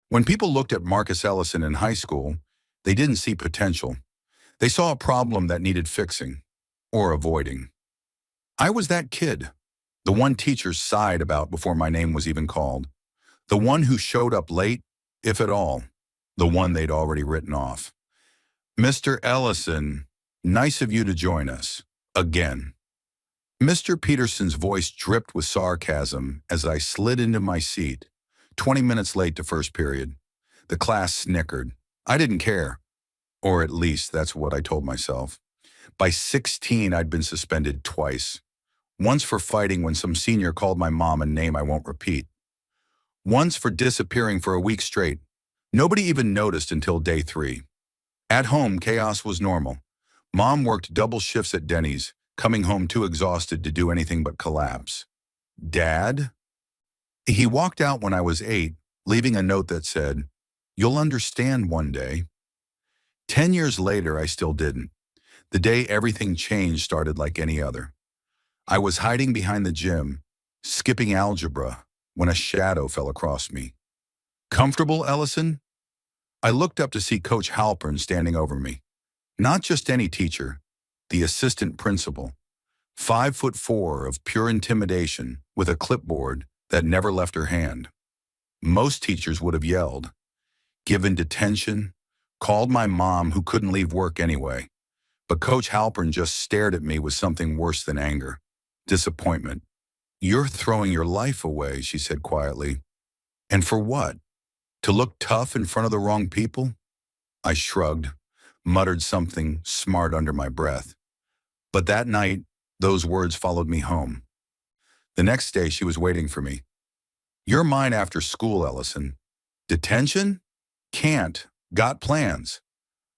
When people looked at Marcus Ellison in high school, they didn't see potential. They saw a problem that needed fixing or avoiding. I was that kid, the one teachers sighed about before my name was even called, the one who showed up late, if at all, the one they'd already written off. Mr. Ellison, nice of you to join us, again. Mr. Peterson's voice dripped with sarcasm as I slid into my seat, 20 minutes late to first period. The class snickered. I didn't care. Or at least that's what I told myself. By 16, I'd been suspended twice. Once for fighting when some senior called my mom a name I won't repeat. Once for disappearing for a week straight. Nobody even noticed until day 3. At home, chaos was normal. Mom worked double shifts at Denny's, coming home too exhausted to do anything but collapse. Dad? He walked out when I was 8, leaving a note that said, "You'll understand one day." 10 years later, I still didn't. The day everything changed started like any other. I was hiding behind the gym, skipping algebra, when a shadow fell across me. "Comfortable, Ellison?" I looked up to see Coach Halpern standing over me. Not just any teacher, the assistant principal. 5'4" of pure intimidation with a clipboard that never left her hand. Most teachers would have yelled, given detention, called my mom who couldn't leave work anyway. But Coach Halpern just stared at me with something worse than anger. Disappointment. "You're throwing your life away," she said quietly. "And for what? To look tough in front of the wrong people?" I shrugged, muttered something smart under my breath. But that night, those words followed me home. The next day, she was waiting for me. "You're mine after school, Ellison." "Detention? Can't. Got plans."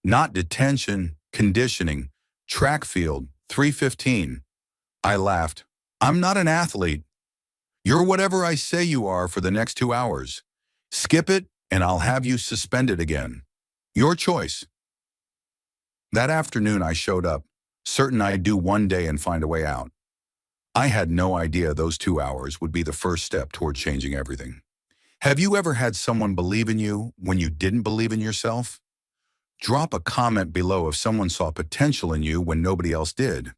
"Not detention, conditioning, track field, 3:15. I laughed. "I'm not an athlete." "You're whatever I say you are for the next 2 hours. Skip it, and I'll have you suspended again. Your choice." That afternoon, I showed up, certain I'd do one day and find a way out. I had no idea those 2 hours would be the first step toward changing everything. Have you ever had someone believe in you when you didn't believe in yourself? Drop a comment below if someone saw potential in you when nobody else did.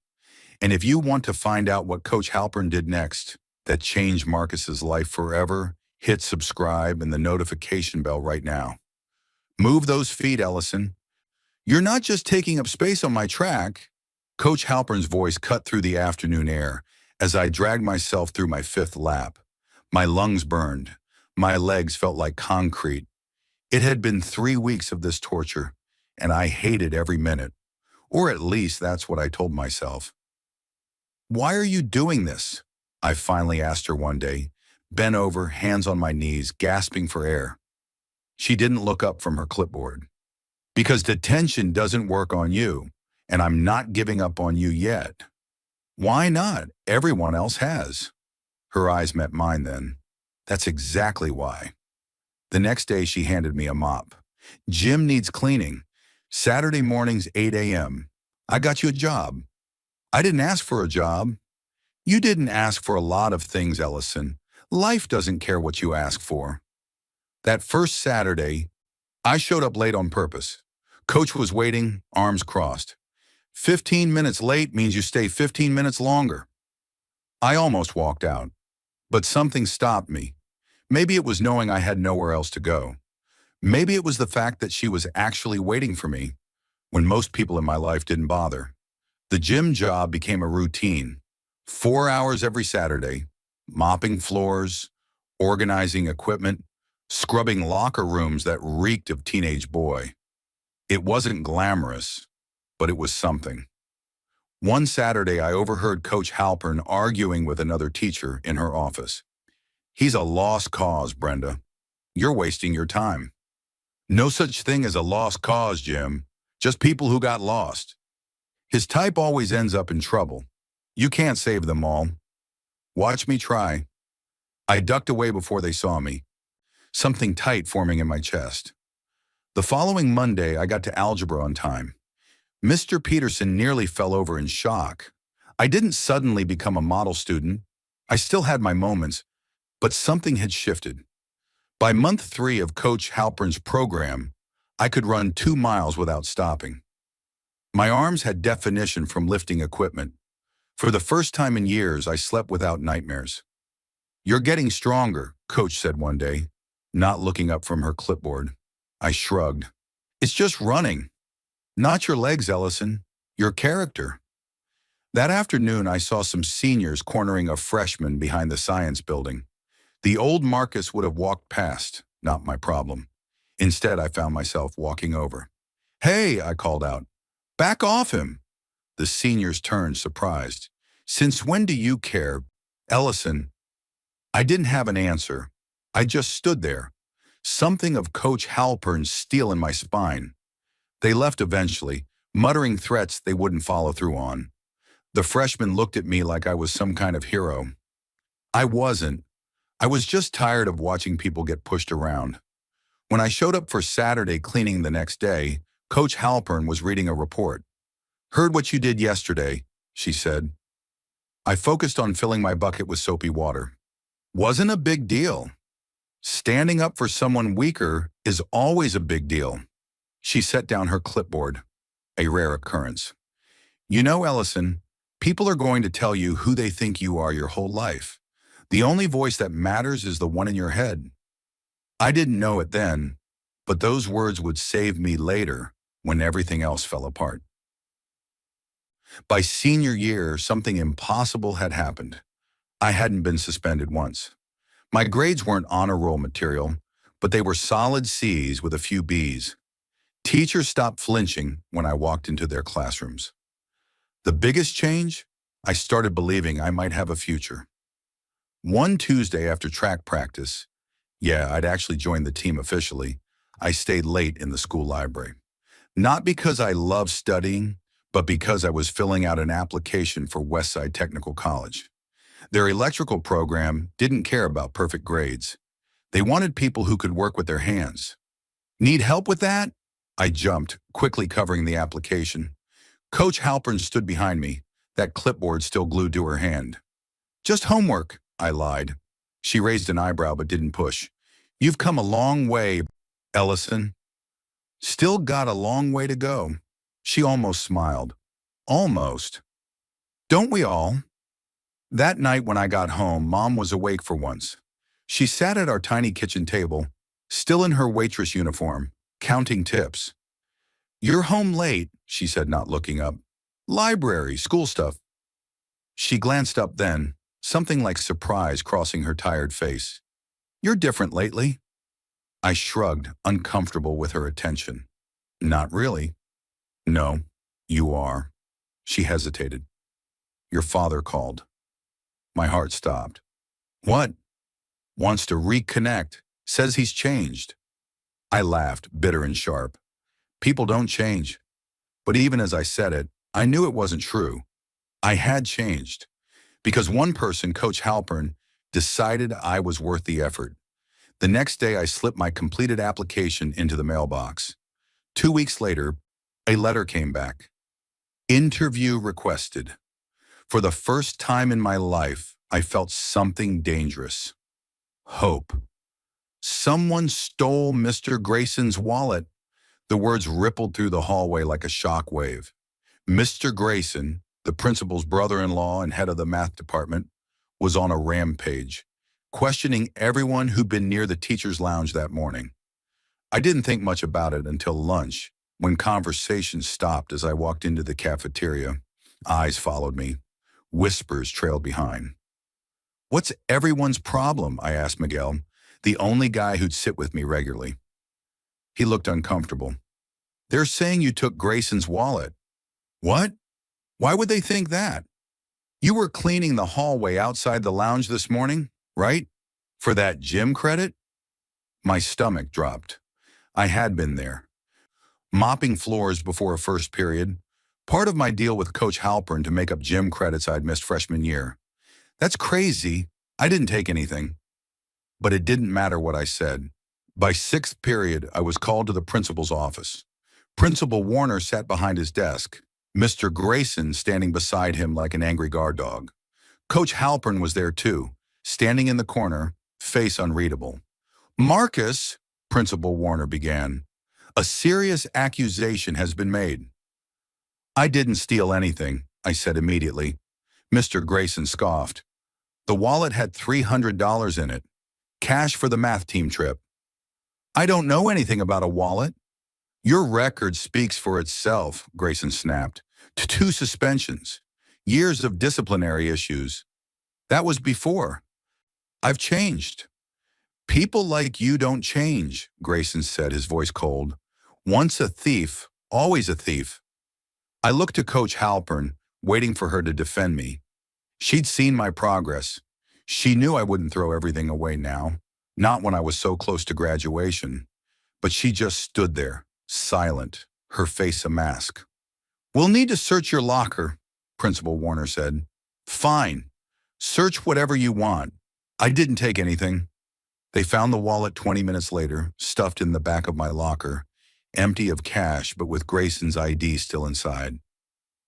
And if you want to find out what Coach Halpern did next that changed Marcus's life forever, hit subscribe and the notification bell right now. Move those feet, Ellison. "You're not just taking up space on my track." Coach Halpern's voice cut through the afternoon air as I dragged myself through my 5th lap. My lungs burned. My legs felt like concrete. It had been 3 weeks of this torture, and I hated every minute. Or at least that's what I told myself. "Why are you doing this?" I finally asked her one day, bent over, hands on my knees, gasping for air. She didn't look up from her clipboard. "Because detention doesn't work on you, and I'm not giving up on you yet." "Why not? Everyone else has." Her eyes met mine then. "That's exactly why." The next day she handed me a mop. "Gym needs cleaning. Saturday mornings, 8 a.m. I got you a job." I didn't ask for a job. You didn't ask for a lot of things, Ellison. Life doesn't care what you ask for. That first Saturday, I showed up late on purpose. Coach was waiting, arms crossed. 15 minutes late means you stay 15 minutes longer. I almost walked out, but something stopped me. Maybe it was knowing I had nowhere else to go. Maybe it was the fact that she was actually waiting for me when most people in my life didn't bother. The gym job became a routine. 4 hours every Saturday, mopping floors, organizing equipment, scrubbing locker rooms that reeked of teenage boy. It wasn't glamorous, but it was something. One Saturday, I overheard Coach Halpern arguing with another teacher in her office. "He's a lost cause, Brenda. You're wasting your time." "No such thing as a lost cause, Jim. Just people who got lost. His type always ends up in trouble. You can't save them all. Watch me try." I ducked away before they saw me, something tight forming in my chest. The following Monday, I got to algebra on time. Mr. Peterson nearly fell over in shock. I didn't suddenly become a model student. I still had my moments, but something had shifted. By month 3 of Coach Halpern's program, I could run 2 miles without stopping. My arms had definition from lifting equipment. For the first time in years, I slept without nightmares. "You're getting stronger," Coach said one day, not looking up from her clipboard. I shrugged. "It's just running. Not your legs, Ellison. Your character." That afternoon, I saw some seniors cornering a freshman behind the science building. The old Marcus would have walked past, not my problem. Instead, I found myself walking over. "Hey," I called out. "Back off him." The seniors turned, surprised. "Since when do you care, Ellison?" I didn't have an answer. I just stood there. Something of Coach Halpern's steel in my spine. They left eventually, muttering threats they wouldn't follow through on. The freshmen looked at me like I was some kind of hero. I wasn't. I was just tired of watching people get pushed around. When I showed up for Saturday cleaning the next day, Coach Halpern was reading a report. "Heard what you did yesterday," she said. I focused on filling my bucket with soapy water. Wasn't a big deal. Standing up for someone weaker is always a big deal. She set down her clipboard, a rare occurrence. "You know, Ellison, people are going to tell you who they think you are your whole life. The only voice that matters is the one in your head." I didn't know it then, but those words would save me later when everything else fell apart. By senior year, something impossible had happened. I hadn't been suspended once. My grades weren't honor roll material, but they were solid C's with a few B's. Teachers stopped flinching when I walked into their classrooms. The biggest change? I started believing I might have a future. One Tuesday after track practice, I'd actually joined the team officially, I stayed late in the school library. Not because I loved studying, but because I was filling out an application for Westside Technical College. Their electrical program didn't care about perfect grades. They wanted people who could work with their hands. "Need help with that?" I jumped, quickly covering the application. Coach Halpern stood behind me, that clipboard still glued to her hand. "Just homework," I lied. She raised an eyebrow but didn't push. "You've come a long way, Ellison." "Still got a long way to go." She almost smiled. "Almost. Don't we all?" That night when I got home, Mom was awake for once. She sat at our tiny kitchen table, still in her waitress uniform, counting tips. "You're home late," she said, not looking up. "Library, school stuff." She glanced up then, something like surprise crossing her tired face. "You're different lately." I shrugged, uncomfortable with her attention. "Not really." "No, you are." She hesitated. "Your father called." My heart stopped. "What?" "Wants to reconnect. Says he's changed." I laughed, bitter and sharp. People don't change. But even as I said it, I knew it wasn't true. I had changed. Because one person, Coach Halpern, decided I was worth the effort. The next day, I slipped my completed application into the mailbox. 2 weeks later, a letter came back. "Interview requested." For the first time in my life, I felt something dangerous. Hope. Someone stole Mr. Grayson's wallet. The words rippled through the hallway like a shock wave. Mr. Grayson, the principal's brother-in-law and head of the math department, was on a rampage, questioning everyone who'd been near the teacher's lounge that morning. I didn't think much about it until lunch, when conversation stopped as I walked into the cafeteria. Eyes followed me. Whispers trailed behind. "What's everyone's problem?" I asked Miguel, the only guy who'd sit with me regularly. He looked uncomfortable. "They're saying you took Grayson's wallet." "What? Why would they think that?" "You were cleaning the hallway outside the lounge this morning, right? For that gym credit?" My stomach dropped. I had been there. Mopping floors before a first period, part of my deal with Coach Halpern to make up gym credits I'd missed freshman year. "That's crazy. I didn't take anything." But it didn't matter what I said. By sixth period, I was called to the principal's office. Principal Warner sat behind his desk, Mr. Grayson standing beside him like an angry guard dog. Coach Halpern was there too, standing in the corner, face unreadable. Marcus, Principal Warner began, a serious accusation has been made. I didn't steal anything, I said immediately. Mr. Grayson scoffed. The wallet had $300 in it, cash for the math team trip. I don't know anything about a wallet. Your record speaks for itself, Grayson snapped. Two suspensions, years of disciplinary issues. That was before. I've changed. People like you don't change, Grayson said, his voice cold. Once a thief, always a thief. I looked to Coach Halpern, waiting for her to defend me. She'd seen my progress. She knew I wouldn't throw everything away now, not when I was so close to graduation. But she just stood there, silent, her face a mask. We'll need to search your locker, Principal Warner said. Fine. Search whatever you want. I didn't take anything. They found the wallet 20 minutes later, stuffed in the back of my locker, empty of cash but with Grayson's ID still inside.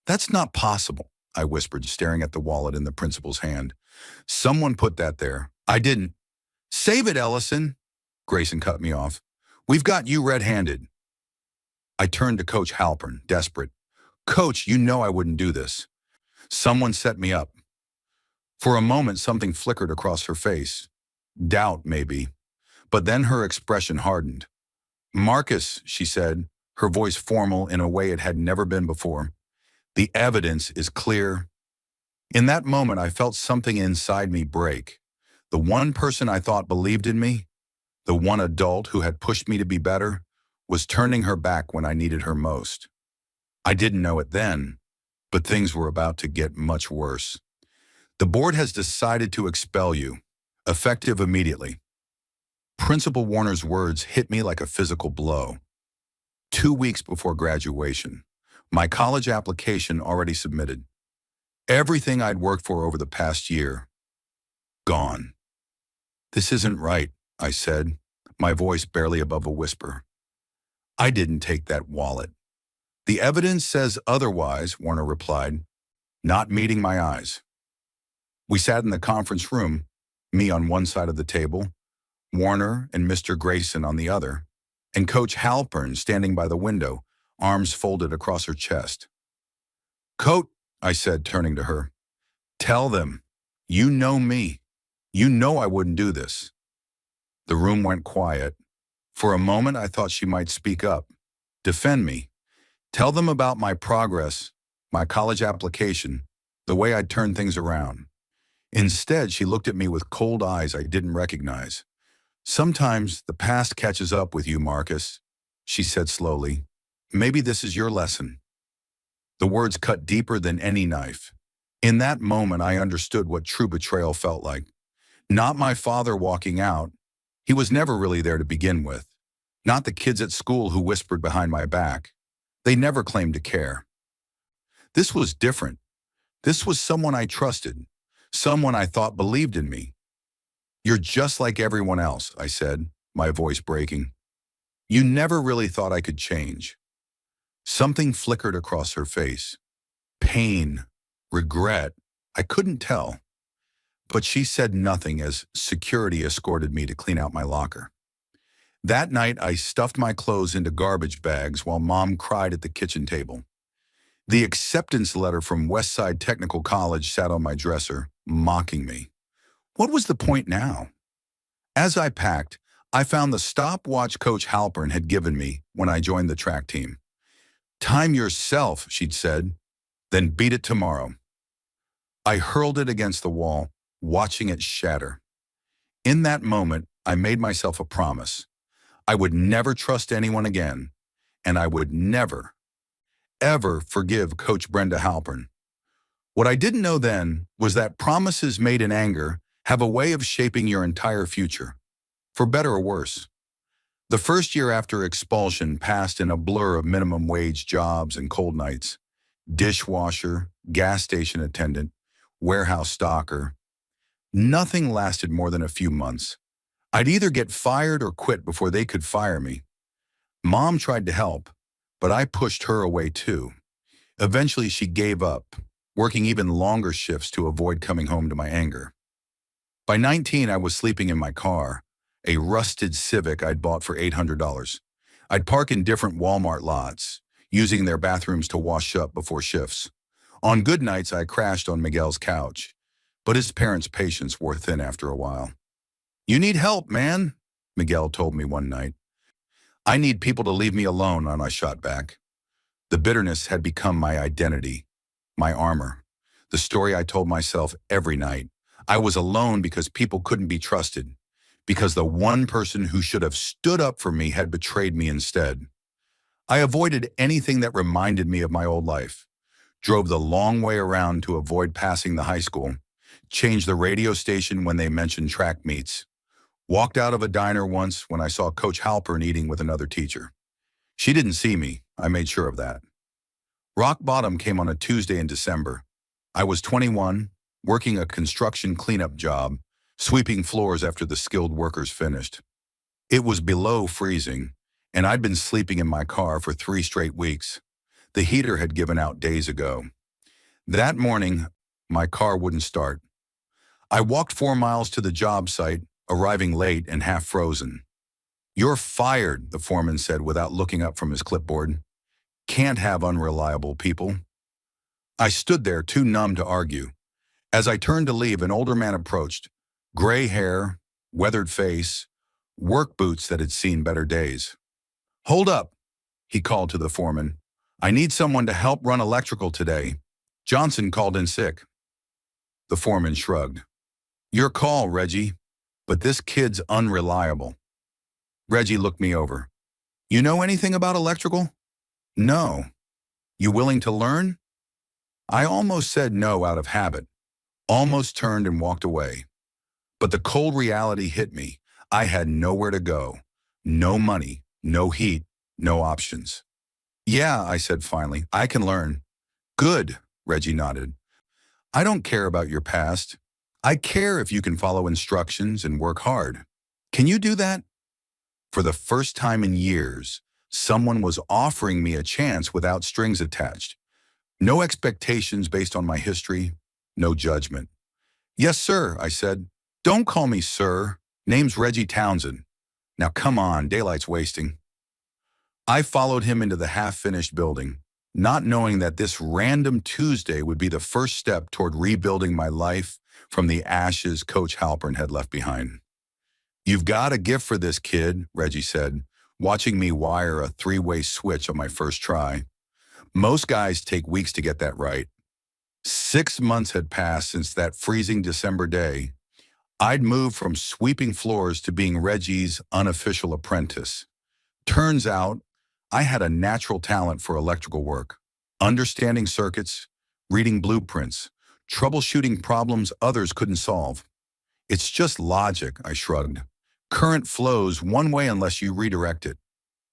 That's not possible, I whispered, staring at the wallet in the principal's hand. Someone put that there. I didn't. Save it, Ellison, Grayson cut me off. We've got you red-handed. I turned to Coach Halpern, desperate. Coach, you know I wouldn't do this. Someone set me up. For a moment, something flickered across her face. Doubt, maybe. But then her expression hardened. Marcus, she said, her voice formal in a way it had never been before. The evidence is clear. In that moment, I felt something inside me break. The one person I thought believed in me, the one adult who had pushed me to be better, was turning her back when I needed her most. I didn't know it then, but things were about to get much worse. The board has decided to expel you, effective immediately. Principal Warner's words hit me like a physical blow. 2 weeks before graduation, my college application already submitted. Everything I'd worked for over the past year, gone. This isn't right, I said, my voice barely above a whisper. I didn't take that wallet. The evidence says otherwise, Warner replied, not meeting my eyes. We sat in the conference room, me on one side of the table, Warner and Mr. Grayson on the other, and Coach Halpern standing by the window, arms folded across her chest. Coach, I said, turning to her, tell them, you know me. You know I wouldn't do this. The room went quiet. For a moment, I thought she might speak up, defend me, tell them about my progress, my college application, the way I'd turned things around. Instead, she looked at me with cold eyes I didn't recognize. Sometimes the past catches up with you, Marcus, she said slowly. Maybe this is your lesson. The words cut deeper than any knife. In that moment, I understood what true betrayal felt like. Not my father walking out. He was never really there to begin with. Not the kids at school who whispered behind my back. They never claimed to care. This was different. This was someone I trusted, someone I thought believed in me. You're just like everyone else, I said, my voice breaking. You never really thought I could change. Something flickered across her face. Pain, regret, I couldn't tell. But she said nothing as security escorted me to clean out my locker. That night, I stuffed my clothes into garbage bags while Mom cried at the kitchen table. The acceptance letter from Westside Technical College sat on my dresser, mocking me. What was the point now? As I packed, I found the stopwatch Coach Halpern had given me when I joined the track team. Time yourself, she'd said, then beat it tomorrow. I hurled it against the wall, watching it shatter. In that moment, I made myself a promise. I would never trust anyone again, and I would never, ever forgive Coach Brenda Halpern. What I didn't know then was that promises made in anger have a way of shaping your entire future, for better or worse. The first year after expulsion passed in a blur of minimum wage jobs and cold nights. Dishwasher, gas station attendant, warehouse stocker. Nothing lasted more than a few months. I'd either get fired or quit before they could fire me. Mom tried to help, but I pushed her away too. Eventually she gave up, working even longer shifts to avoid coming home to my anger. By 19, I was sleeping in my car, a rusted Civic I'd bought for $800. I'd park in different Walmart lots, using their bathrooms to wash up before shifts. On good nights, I crashed on Miguel's couch, but his parents' patience wore thin after a while. "You need help, man," Miguel told me one night. "I need people to leave me alone," I shot back. The bitterness had become my identity, my armor, the story I told myself every night. I was alone because people couldn't be trusted, because the one person who should have stood up for me had betrayed me instead. I avoided anything that reminded me of my old life, drove the long way around to avoid passing the high school, changed the radio station when they mentioned track meets, walked out of a diner once when I saw Coach Halpern eating with another teacher. She didn't see me, I made sure of that. Rock bottom came on a Tuesday in December. I was 21, working a construction cleanup job, sweeping floors after the skilled workers finished. It was below freezing, and I'd been sleeping in my car for 3 straight weeks. The heater had given out days ago. That morning, my car wouldn't start. I walked 4 miles to the job site, arriving late and half frozen. "You're fired," the foreman said without looking up from his clipboard. "Can't have unreliable people." I stood there too numb to argue. As I turned to leave, an older man approached. Gray hair, weathered face, work boots that had seen better days. "Hold up," he called to the foreman. "I need someone to help run electrical today. Johnson called in sick." The foreman shrugged. "Your call, Reggie, but this kid's unreliable." Reggie looked me over. "You know anything about electrical?" "No." "You willing to learn?" I almost said no out of habit, almost turned and walked away. But the cold reality hit me. I had nowhere to go. No money, no heat, no options. "Yeah," I said finally, "I can learn." "Good," Reggie nodded. "I don't care about your past. I care if you can follow instructions and work hard. Can you do that?" For the first time in years, someone was offering me a chance without strings attached. No expectations based on my history, no judgment. "Yes, sir," I said. "Don't call me sir. Name's Reggie Townsend. Now come on, daylight's wasting." I followed him into the half-finished building, not knowing that this random Tuesday would be the first step toward rebuilding my life from the ashes Coach Halpern had left behind. "You've got a gift for this, kid," Reggie said, watching me wire a 3-way switch on my first try. Most guys take weeks to get that right. 6 months had passed since that freezing December day. I'd moved from sweeping floors to being Reggie's unofficial apprentice. Turns out, I had a natural talent for electrical work, understanding circuits, reading blueprints, troubleshooting problems others couldn't solve. "It's just logic," I shrugged. "Current flows one way unless you redirect it."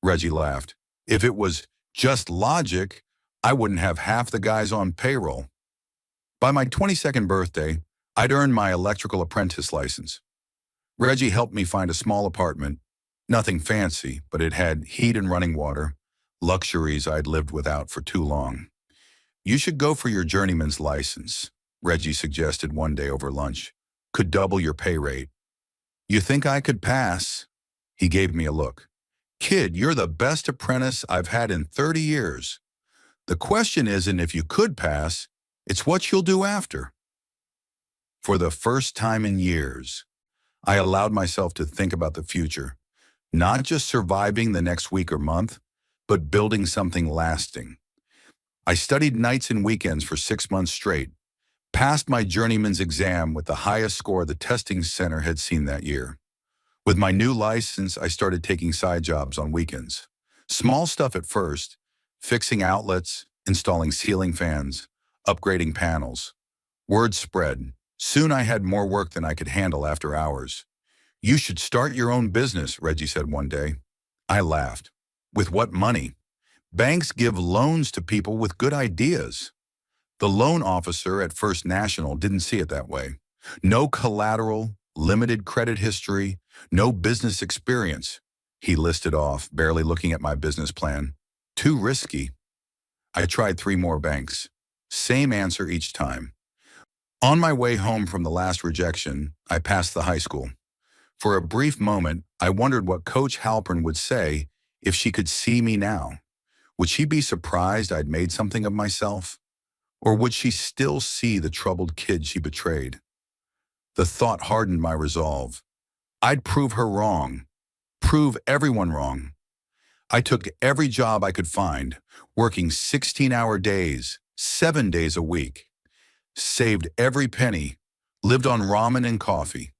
Reggie laughed. "If it was just logic, I wouldn't have half the guys on payroll." By my 22nd birthday, I'd earned my electrical apprentice license. Reggie helped me find a small apartment. Nothing fancy, but it had heat and running water, luxuries I'd lived without for too long. "You should go for your journeyman's license," Reggie suggested one day over lunch. "Could double your pay rate." "You think I could pass?" He gave me a look. "Kid, you're the best apprentice I've had in 30 years. The question isn't if you could pass, it's what you'll do after." For the first time in years, I allowed myself to think about the future, not just surviving the next week or month, but building something lasting. I studied nights and weekends for 6 months straight, passed my journeyman's exam with the highest score the testing center had seen that year. With my new license, I started taking side jobs on weekends. Small stuff at first, fixing outlets, installing ceiling fans, upgrading panels. Word spread. Soon I had more work than I could handle after hours. "You should start your own business," Reggie said one day. I laughed. "With what money?" "Banks give loans to people with good ideas." The loan officer at First National didn't see it that way. "No collateral, limited credit history, no business experience," he listed off, barely looking at my business plan. "Too risky." I tried 3 more banks. Same answer each time. On my way home from the last rejection, I passed the high school. For a brief moment, I wondered what Coach Halpern would say if she could see me now. Would she be surprised I'd made something of myself? Or would she still see the troubled kid she betrayed? The thought hardened my resolve. I'd prove her wrong, prove everyone wrong. I took every job I could find, working 16-hour days, 7 days a week. Saved every penny, lived on ramen and coffee.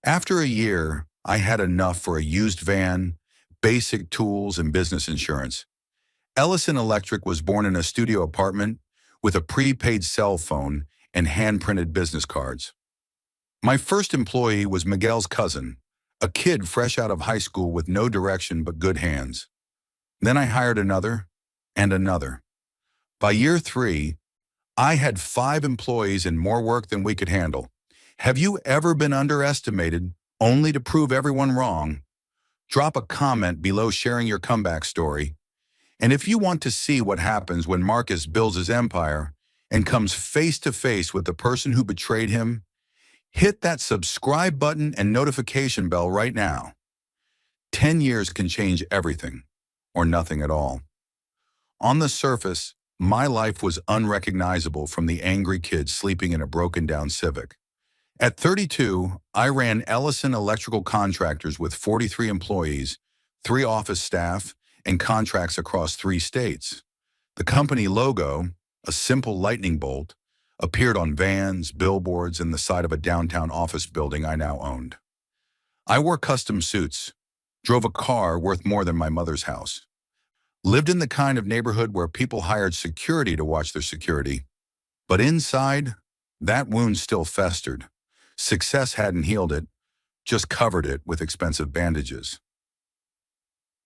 After a year, I had enough for a used van, basic tools, and business insurance. Ellison Electric was born in a studio apartment with a prepaid cell phone and hand-printed business cards. My first employee was Miguel's cousin, a kid fresh out of high school with no direction but good hands. Then I hired another and another. By year 3, I had 5 employees and more work than we could handle. Have you ever been underestimated only to prove everyone wrong? Drop a comment below sharing your comeback story. And if you want to see what happens when Marcus builds his empire and comes face to face with the person who betrayed him, hit that subscribe button and notification bell right now. 10 years can change everything, or nothing at all. On the surface, my life was unrecognizable from the angry kid sleeping in a broken-down Civic. At 32, I ran Ellison Electrical Contractors with 43 employees, 3 office staff, and contracts across 3 states. The company logo, a simple lightning bolt, appeared on vans, billboards, and the side of a downtown office building I now owned. I wore custom suits, drove a car worth more than my mother's house, lived in the kind of neighborhood where people hired security to watch their security. But inside, that wound still festered. Success hadn't healed it, just covered it with expensive bandages.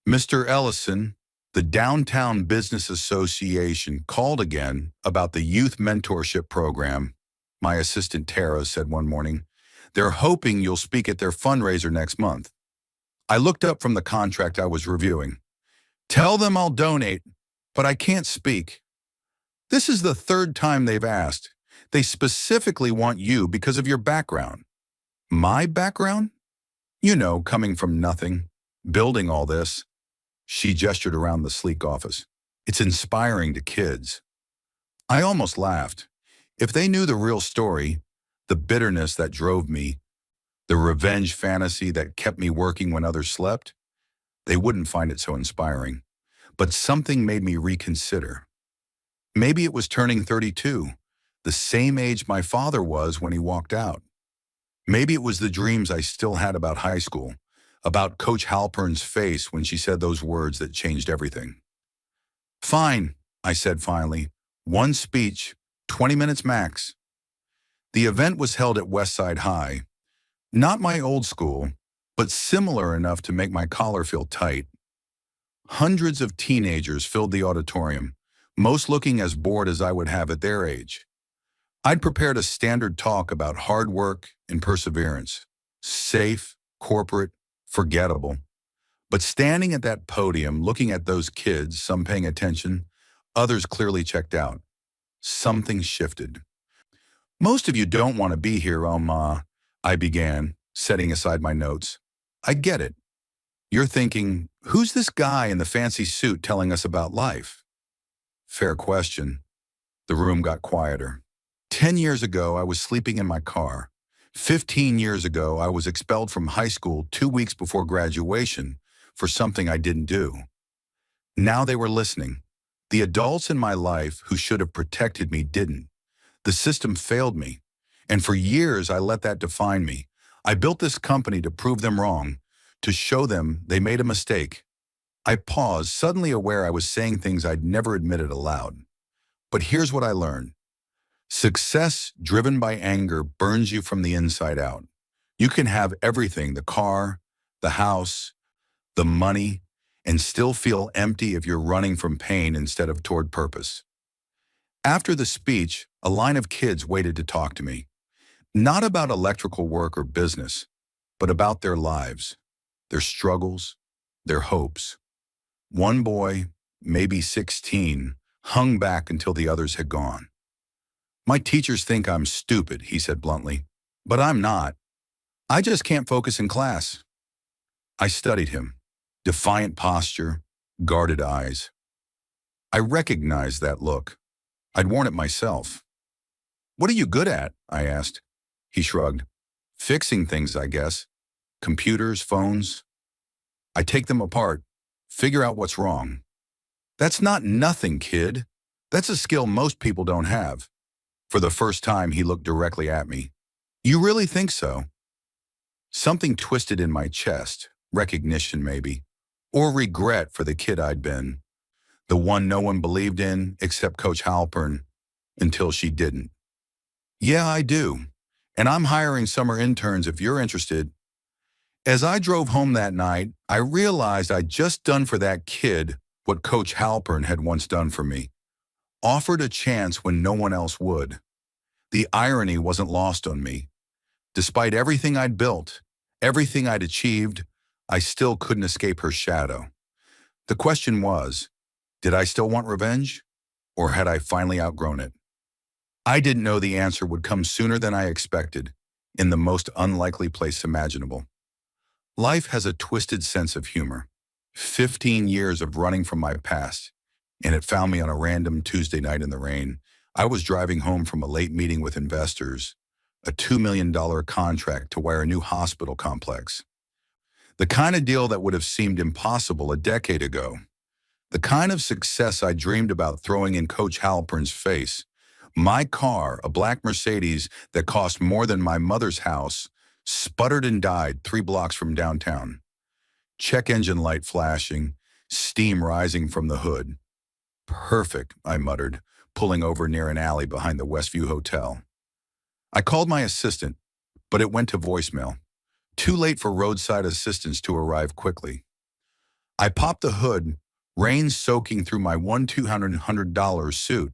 Mr. Ellison, the Downtown Business Association called again about the youth mentorship program, my assistant Tara said one morning. They're hoping you'll speak at their fundraiser next month. I looked up from the contract I was reviewing. Tell them I'll donate, but I can't speak. This is the 3rd time they've asked. They specifically want you because of your background. My background? You know, coming from nothing, building all this. She gestured around the sleek office. It's inspiring to kids. I almost laughed. If they knew the real story, the bitterness that drove me, the revenge fantasy that kept me working when others slept, they wouldn't find it so inspiring. But something made me reconsider. Maybe it was turning 32, the same age my father was when he walked out. Maybe it was the dreams I still had about high school, about Coach Halpern's face when she said those words that changed everything. Fine, I said finally. 1 speech, 20 minutes max. The event was held at Westside High. Not my old school, but similar enough to make my collar feel tight. Hundreds of teenagers filled the auditorium, most looking as bored as I would have at their age. I'd prepared a standard talk about hard work and perseverance. Safe, corporate, forgettable. But standing at that podium, looking at those kids, some paying attention, others clearly checked out. Something shifted. Most of you don't want to be here, I began, setting aside my notes. I get it. You're thinking, who's this guy in the fancy suit telling us about life? Fair question. The room got quieter. 10 years ago, I was sleeping in my car. 15 years ago, I was expelled from high school 2 weeks before graduation for something I didn't do. Now they were listening. The adults in my life who should have protected me didn't. The system failed me. And for years, I let that define me. I built this company to prove them wrong, to show them they made a mistake. I paused, suddenly aware I was saying things I'd never admitted aloud. But here's what I learned. Success driven by anger burns you from the inside out. You can have everything, the car, the house, the money, and still feel empty if you're running from pain instead of toward purpose. After the speech, a line of kids waited to talk to me. Not about electrical work or business, but about their lives, their struggles, their hopes. One boy, maybe 16, hung back until the others had gone. My teachers think I'm stupid, he said bluntly, but I'm not. I just can't focus in class. I studied him. Defiant posture, guarded eyes. I recognized that look. I'd worn it myself. What are you good at? I asked. He shrugged. Fixing things, I guess. Computers, phones. I take them apart, figure out what's wrong. That's not nothing, kid. That's a skill most people don't have. For the first time, he looked directly at me. You really think so? Something twisted in my chest, recognition maybe, or regret for the kid I'd been, the one no one believed in except Coach Halpern, until she didn't. Yeah, I do. And I'm hiring summer interns if you're interested. As I drove home that night, I realized I'd just done for that kid what Coach Halpern had once done for me. Offered a chance when no one else would. The irony wasn't lost on me. Despite everything I'd built, everything I'd achieved, I still couldn't escape her shadow. The question was, did I still want revenge? Or had I finally outgrown it? I didn't know the answer would come sooner than I expected, in the most unlikely place imaginable. Life has a twisted sense of humor. 15 years of running from my past, and it found me on a random Tuesday night in the rain. I was driving home from a late meeting with investors, a $2 million contract to wire a new hospital complex. The kind of deal that would have seemed impossible a decade ago. The kind of success I dreamed about throwing in Coach Halpern's face. My car, a black Mercedes that cost more than my mother's house, sputtered and died 3 blocks from downtown. Check engine light flashing, steam rising from the hood. Perfect, I muttered, pulling over near an alley behind the Westview Hotel. I called my assistant, but it went to voicemail. Too late for roadside assistance to arrive quickly. I popped the hood, rain soaking through my $1,200 suit.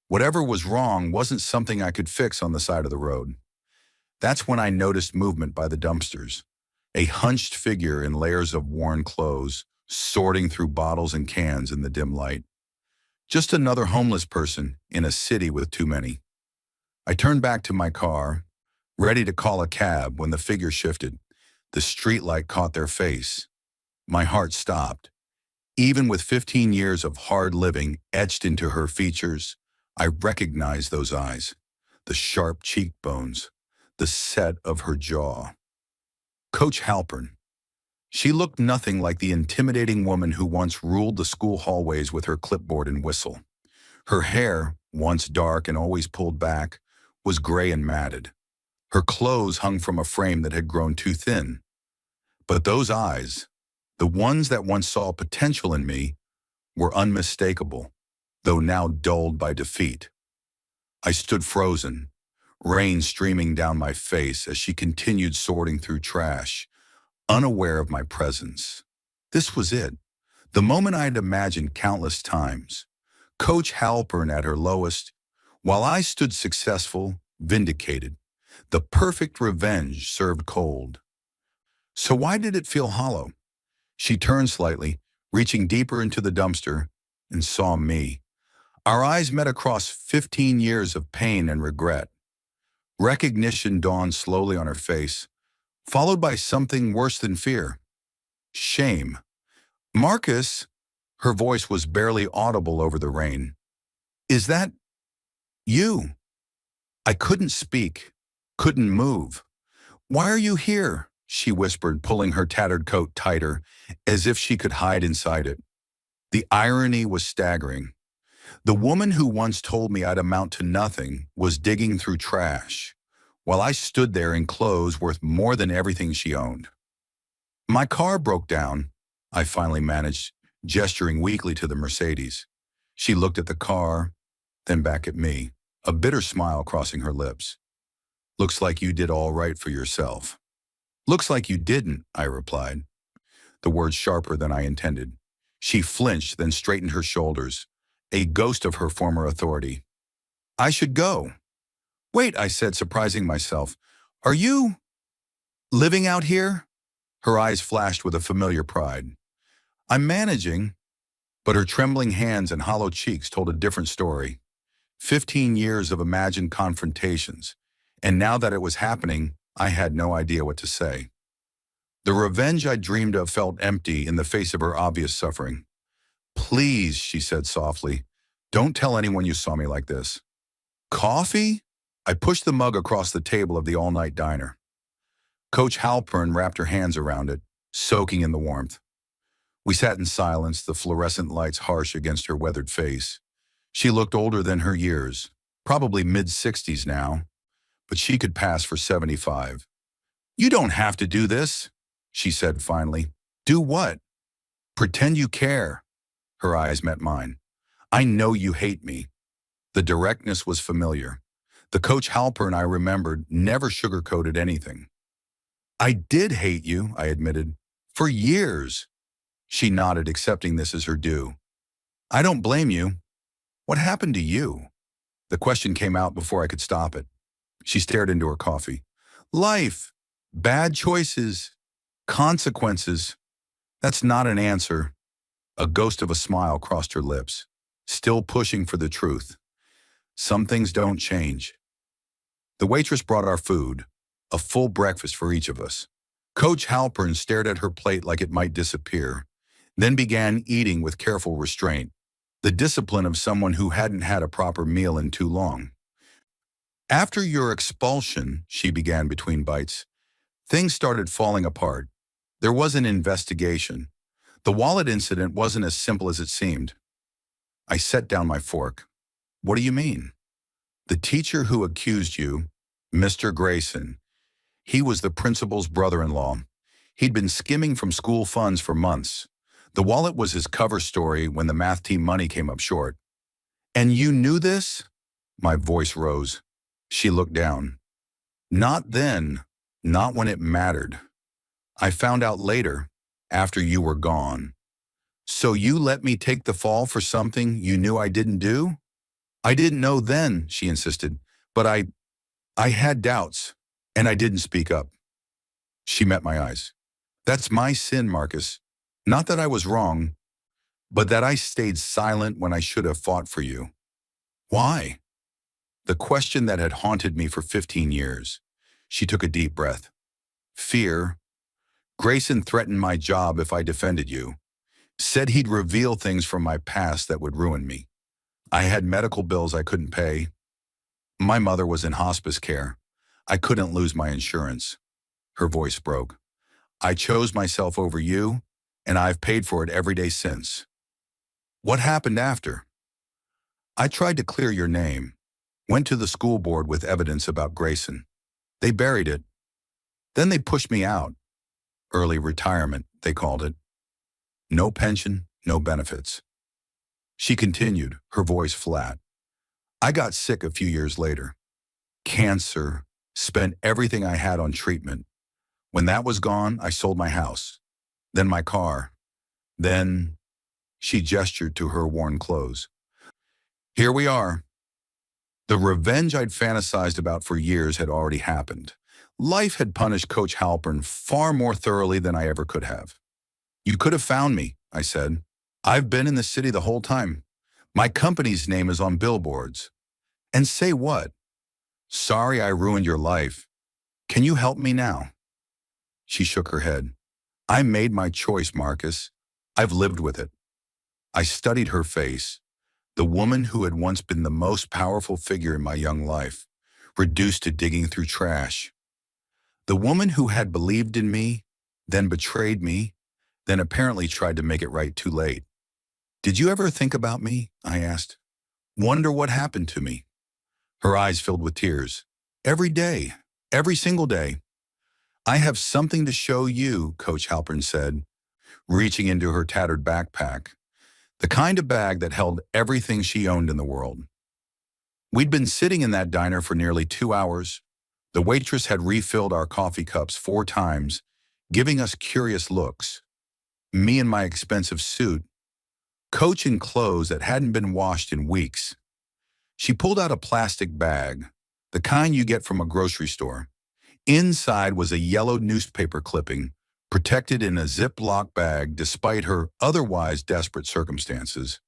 Whatever was wrong wasn't something I could fix on the side of the road. That's when I noticed movement by the dumpsters. A hunched figure in layers of worn clothes, sorting through bottles and cans in the dim light. Just another homeless person in a city with too many. I turned back to my car, ready to call a cab when the figure shifted. The streetlight caught their face. My heart stopped. Even with 15 years of hard living etched into her features, I recognized those eyes, the sharp cheekbones, the set of her jaw. Coach Halpern. She looked nothing like the intimidating woman who once ruled the school hallways with her clipboard and whistle. Her hair, once dark and always pulled back, was gray and matted. Her clothes hung from a frame that had grown too thin. But those eyes, the ones that once saw potential in me, were unmistakable, though now dulled by defeat. I stood frozen, rain streaming down my face as she continued sorting through trash, unaware of my presence. This was it, the moment I had imagined countless times. Coach Halpern at her lowest, while I stood successful, vindicated, the perfect revenge served cold. So why did it feel hollow? She turned slightly, reaching deeper into the dumpster, and saw me. Our eyes met across 15 years of pain and regret. Recognition dawned slowly on her face, followed by something worse than fear. Shame. Marcus, her voice was barely audible over the rain. Is that you? I couldn't speak, couldn't move. Why are you here? She whispered, pulling her tattered coat tighter, as if she could hide inside it. The irony was staggering. The woman who once told me I'd amount to nothing was digging through trash, while I stood there in clothes worth more than everything she owned. My car broke down, I finally managed, gesturing weakly to the Mercedes. She looked at the car, then back at me, a bitter smile crossing her lips. Looks like you did all right for yourself. Looks like you didn't, I replied, the words sharper than I intended. She flinched, then straightened her shoulders, a ghost of her former authority. I should go. Wait, I said, surprising myself. Are you living out here? Her eyes flashed with a familiar pride. I'm managing, but her trembling hands and hollow cheeks told a different story. 15 years of imagined confrontations, and now that it was happening, I had no idea what to say. The revenge I dreamed of felt empty in the face of her obvious suffering. "Please," she said softly, "don't tell anyone you saw me like this." "Coffee?" I pushed the mug across the table of the all-night diner. Coach Halpern wrapped her hands around it, soaking in the warmth. We sat in silence, the fluorescent lights harsh against her weathered face. She looked older than her years, probably mid-60s now, but she could pass for 75. "You don't have to do this," she said finally. "Do what?" "Pretend you care." Her eyes met mine. "I know you hate me." The directness was familiar. The Coach Halpern I remembered never sugarcoated anything. "I did hate you," I admitted. "For years." She nodded, accepting this as her due. "I don't blame you. What happened to you?" The question came out before I could stop it. She stared into her coffee. "Life. Bad choices. Consequences." That's not an answer. A ghost of a smile crossed her lips, still pushing for the truth. Some things don't change. The waitress brought our food, a full breakfast for each of us. Coach Halpern stared at her plate like it might disappear, then began eating with careful restraint, the discipline of someone who hadn't had a proper meal in too long. "After your expulsion," she began between bites, "things started falling apart. There was an investigation. The wallet incident wasn't as simple as it seemed." I set down my fork. "What do you mean?" "The teacher who accused you, Mr. Grayson, he was the principal's brother-in-law. He'd been skimming from school funds for months. The wallet was his cover story when the math team money came up short." "And you knew this?" My voice rose. She looked down. "Not then. Not when it mattered. I found out later, after you were gone." "So you let me take the fall for something you knew I didn't do?" "I didn't know then," she insisted, "but I had doubts, and I didn't speak up." She met my eyes. "That's my sin, Marcus. Not that I was wrong, but that I stayed silent when I should have fought for you." "Why?" The question that had haunted me for 15 years. She took a deep breath. "Fear. Grayson threatened my job if I defended you. Said he'd reveal things from my past that would ruin me. I had medical bills I couldn't pay. My mother was in hospice care. I couldn't lose my insurance." Her voice broke. "I chose myself over you, and I've paid for it every day since." "What happened after?" "I tried to clear your name. Went to the school board with evidence about Grayson. They buried it. Then they pushed me out. Early retirement, they called it. No pension, no benefits." She continued, her voice flat. "I got sick a few years later. Cancer. Spent everything I had on treatment. When that was gone, I sold my house. Then my car. Then..." She gestured to her worn clothes. "Here we are." The revenge I'd fantasized about for years had already happened. Life had punished Coach Halpern far more thoroughly than I ever could have. "You could have found me," I said. "I've been in the city the whole time. My company's name is on billboards." "And say what?" "Sorry I ruined your life. Can you help me now?" She shook her head. "I made my choice, Marcus. I've lived with it." I studied her face, the woman who had once been the most powerful figure in my young life, reduced to digging through trash. The woman who had believed in me, then betrayed me, then apparently tried to make it right too late. "Did you ever think about me?" I asked. "Wonder what happened to me?" Her eyes filled with tears. "Every day, every single day." "I have something to show you," Coach Halpern said, reaching into her tattered backpack, the kind of bag that held everything she owned in the world. We'd been sitting in that diner for nearly 2 hours. The waitress had refilled our coffee cups 4 times, giving us curious looks. Me in my expensive suit, Coach in clothes that hadn't been washed in weeks. She pulled out a plastic bag, the kind you get from a grocery store. Inside was a yellowed newspaper clipping, protected in a Ziploc bag despite her otherwise desperate circumstances.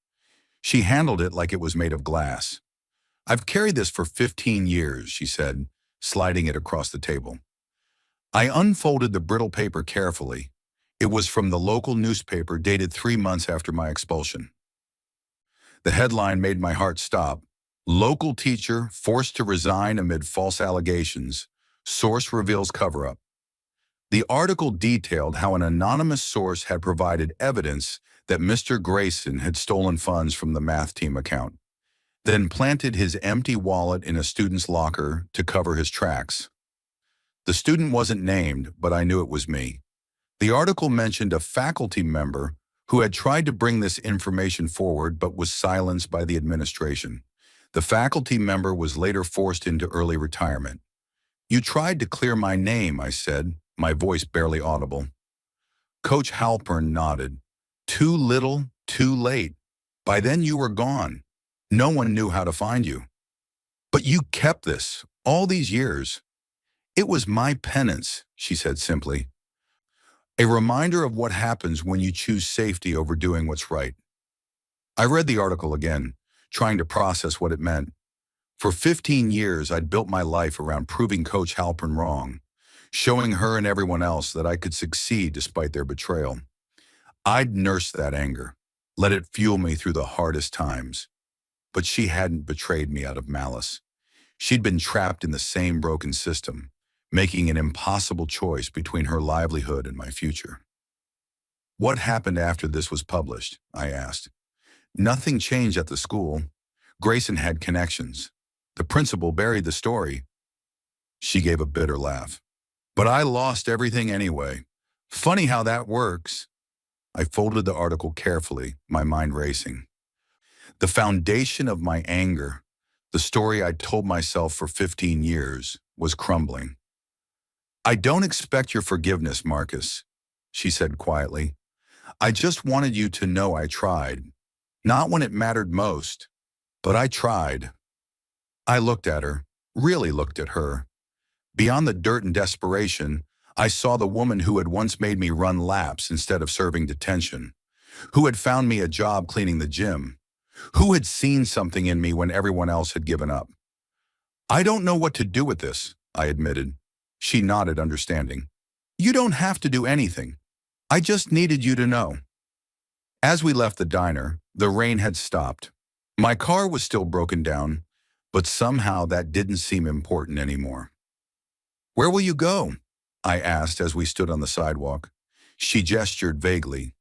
She handled it like it was made of glass. "I've carried this for 15 years, she said, sliding it across the table. I unfolded the brittle paper carefully. It was from the local newspaper dated 3 months after my expulsion. The headline made my heart stop. Local teacher forced to resign amid false allegations. Source reveals cover-up. The article detailed how an anonymous source had provided evidence that Mr. Grayson had stolen funds from the math team account, then planted his empty wallet in a student's locker to cover his tracks. The student wasn't named, but I knew it was me. The article mentioned a faculty member who had tried to bring this information forward but was silenced by the administration. The faculty member was later forced into early retirement. "You tried to clear my name," I said, my voice barely audible. Coach Halpern nodded. "Too little, too late. By then you were gone. No one knew how to find you." "But you kept this, all these years." "It was my penance," she said simply. A reminder of what happens when you choose safety over doing what's right. I read the article again, trying to process what it meant. For 15 years, I'd built my life around proving Coach Halpern wrong, showing her and everyone else that I could succeed despite their betrayal. I'd nursed that anger, let it fuel me through the hardest times. But she hadn't betrayed me out of malice. She'd been trapped in the same broken system, making an impossible choice between her livelihood and my future. "What happened after this was published?" I asked. "Nothing changed at the school. Grayson had connections. The principal buried the story." She gave a bitter laugh. "But I lost everything anyway. Funny how that works." I folded the article carefully, my mind racing. The foundation of my anger, the story I'd told myself for 15 years, was crumbling. "I don't expect your forgiveness, Marcus," she said quietly. "I just wanted you to know I tried. Not when it mattered most, but I tried." I looked at her, really looked at her. Beyond the dirt and desperation, I saw the woman who had once made me run laps instead of serving detention, who had found me a job cleaning the gym, who had seen something in me when everyone else had given up. "I don't know what to do with this," I admitted. She nodded, understanding. "You don't have to do anything. I just needed you to know." As we left the diner, the rain had stopped. My car was still broken down, but somehow that didn't seem important anymore. "Where will you go?" I asked as we stood on the sidewalk. She gestured vaguely.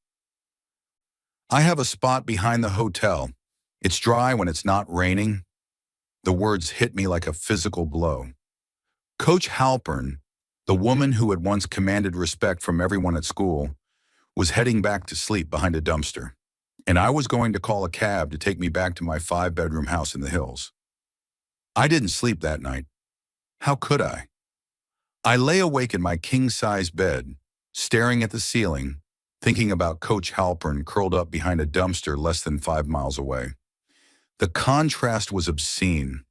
"I have a spot behind the hotel. It's dry when it's not raining." The words hit me like a physical blow. Coach Halpern, the woman who had once commanded respect from everyone at school, was heading back to sleep behind a dumpster, and I was going to call a cab to take me back to my 5-bedroom house in the hills. I didn't sleep that night. How could I? I lay awake in my king-size bed, staring at the ceiling, thinking about Coach Halpern curled up behind a dumpster less than 5 miles away. The contrast was obscene.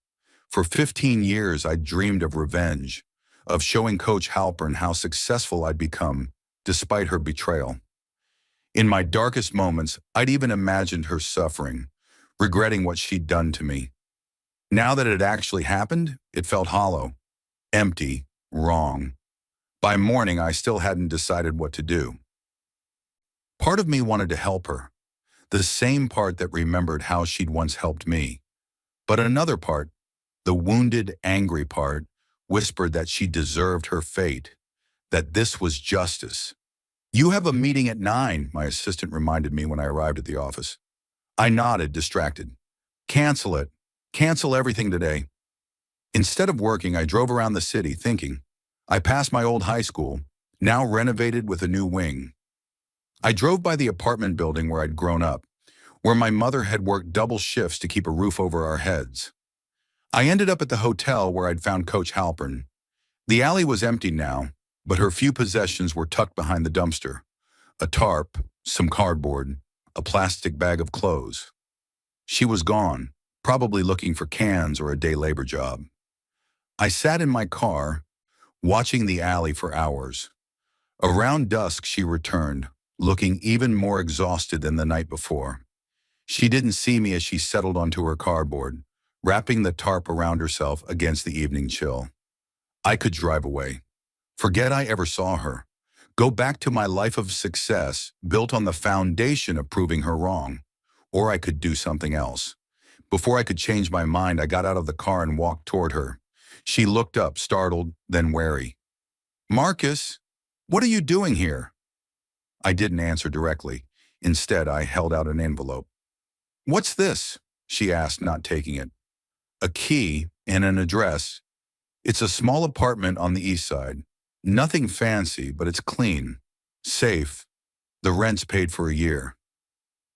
For 15 years, I'd dreamed of revenge, of showing Coach Halpern how successful I'd become, despite her betrayal. In my darkest moments, I'd even imagined her suffering, regretting what she'd done to me. Now that it had actually happened, it felt hollow, empty, wrong. By morning, I still hadn't decided what to do. Part of me wanted to help her, the same part that remembered how she'd once helped me. But another part, the wounded, angry part, whispered that she deserved her fate, that this was justice. "You have a meeting at 9, my assistant reminded me when I arrived at the office. I nodded, distracted. "Cancel it. Cancel everything today." Instead of working, I drove around the city thinking. I passed my old high school, now renovated with a new wing. I drove by the apartment building where I'd grown up, where my mother had worked double shifts to keep a roof over our heads. I ended up at the hotel where I'd found Coach Halpern. The alley was empty now, but her few possessions were tucked behind the dumpster. A tarp, some cardboard, a plastic bag of clothes. She was gone, probably looking for cans or a day labor job. I sat in my car, watching the alley for hours. Around dusk, she returned, looking even more exhausted than the night before. She didn't see me as she settled onto her cardboard, wrapping the tarp around herself against the evening chill. I could drive away. Forget I ever saw her. Go back to my life of success built on the foundation of proving her wrong. Or I could do something else. Before I could change my mind, I got out of the car and walked toward her. She looked up, startled, then wary. Marcus, what are you doing here? I didn't answer directly. Instead, I held out an envelope. What's this? She asked, not taking it. A key and an address. It's a small apartment on the east side. Nothing fancy, but it's clean, safe. The rent's paid for a year.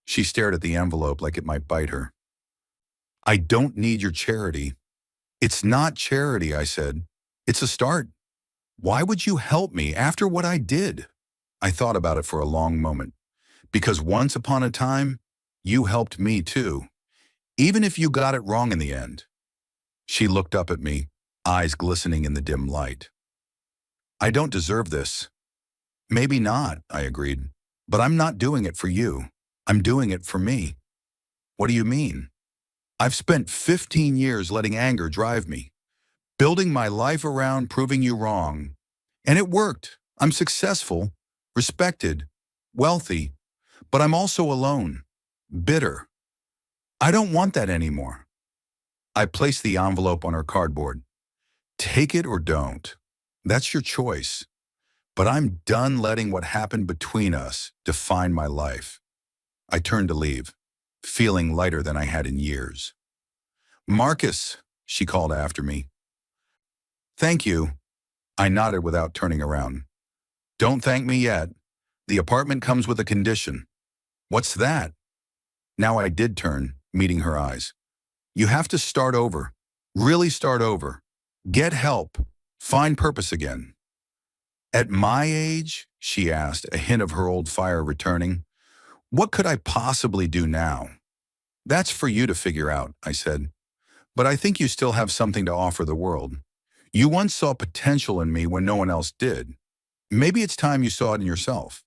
She stared at the envelope like it might bite her. I don't need your charity. It's not charity, I said. It's a start. Why would you help me after what I did? I thought about it for a long moment. Because once upon a time, you helped me too, even if you got it wrong in the end. She looked up at me, eyes glistening in the dim light. I don't deserve this. Maybe not, I agreed. But I'm not doing it for you. I'm doing it for me. What do you mean? I've spent 15 years letting anger drive me, building my life around proving you wrong. And it worked. I'm successful, respected, wealthy, but I'm also alone, bitter. I don't want that anymore. I placed the envelope on her cardboard. Take it or don't. That's your choice. But I'm done letting what happened between us define my life. I turned to leave, feeling lighter than I had in years. Marcus, she called after me. Thank you. I nodded without turning around. Don't thank me yet. The apartment comes with a condition. What's that? Now I did turn, meeting her eyes. You have to start over. Really start over. Get help. Find purpose again. At my age, she asked, a hint of her old fire returning, what could I possibly do now? That's for you to figure out, I said. But I think you still have something to offer the world. You once saw potential in me when no one else did. Maybe it's time you saw it in yourself.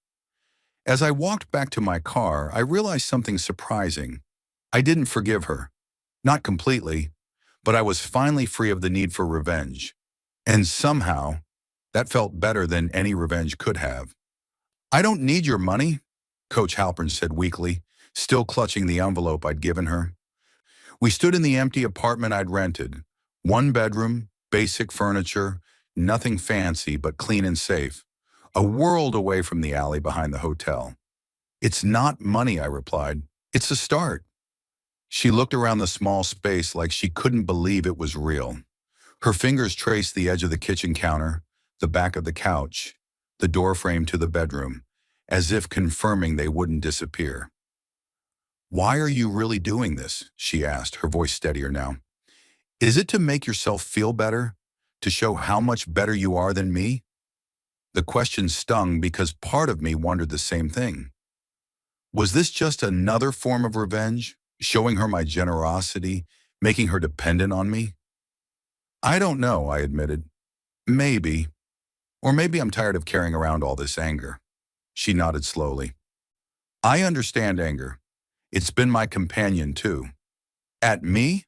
As I walked back to my car, I realized something surprising. I didn't forgive her. Not completely, but I was finally free of the need for revenge. And somehow, that felt better than any revenge could have. I don't need your money, Coach Halpern said weakly, still clutching the envelope I'd given her. We stood in the empty apartment I'd rented. One bedroom, basic furniture, nothing fancy but clean and safe. A world away from the alley behind the hotel. It's not money, I replied. It's a start. She looked around the small space like she couldn't believe it was real. Her fingers traced the edge of the kitchen counter, the back of the couch, the door frame to the bedroom, as if confirming they wouldn't disappear. Why are you really doing this? She asked, her voice steadier now. Is it to make yourself feel better? To show how much better you are than me? The question stung because part of me wondered the same thing. Was this just another form of revenge, showing her my generosity, making her dependent on me? I don't know, I admitted. Maybe. Or maybe I'm tired of carrying around all this anger. She nodded slowly. I understand anger. It's been my companion too. At me?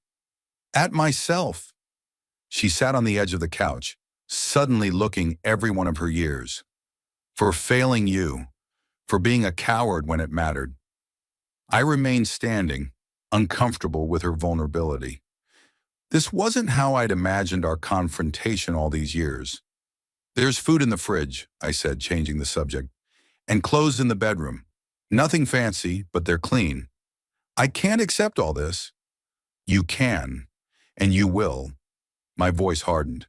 At myself. She sat on the edge of the couch, suddenly looking every one of her years. For failing you, for being a coward when it mattered. I remained standing, uncomfortable with her vulnerability. This wasn't how I'd imagined our confrontation all these years. There's food in the fridge, I said, changing the subject, and clothes in the bedroom. Nothing fancy, but they're clean. I can't accept all this. You can, and you will. My voice hardened.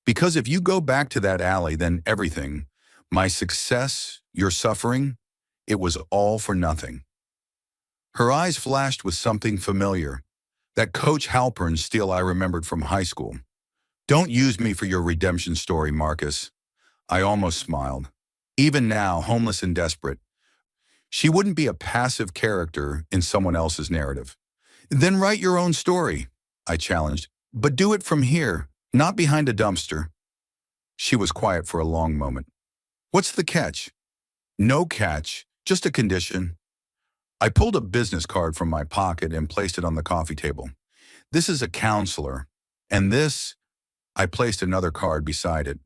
Because if you go back to that alley, then everything, my success, your suffering, it was all for nothing. Her eyes flashed with something familiar, that Coach Halpern steel I remembered from high school. Don't use me for your redemption story, Marcus. I almost smiled. Even now, homeless and desperate, she wouldn't be a passive character in someone else's narrative. Then write your own story, I challenged, but do it from here, not behind a dumpster. She was quiet for a long moment. What's the catch? No catch, just a condition. I pulled a business card from my pocket and placed it on the coffee table. This is a counselor, and this, I placed another card beside it.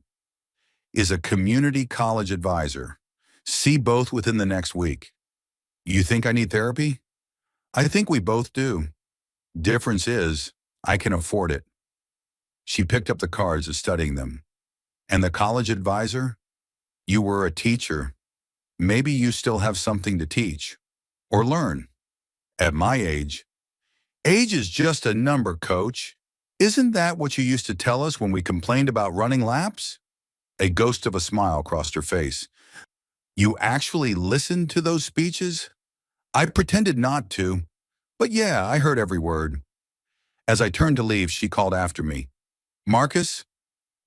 is a community college advisor. See both within the next week. You think I need therapy? I think we both do. Difference is, I can afford it. She picked up the cards and studying them. And the college advisor? You were a teacher. Maybe you still have something to teach or learn. At my age is just a number, coach. Isn't that what you used to tell us when we complained about running laps? A ghost of a smile crossed her face. You actually listened to those speeches? I pretended not to, but yeah, I heard every word. As I turned to leave, she called after me. Marcus?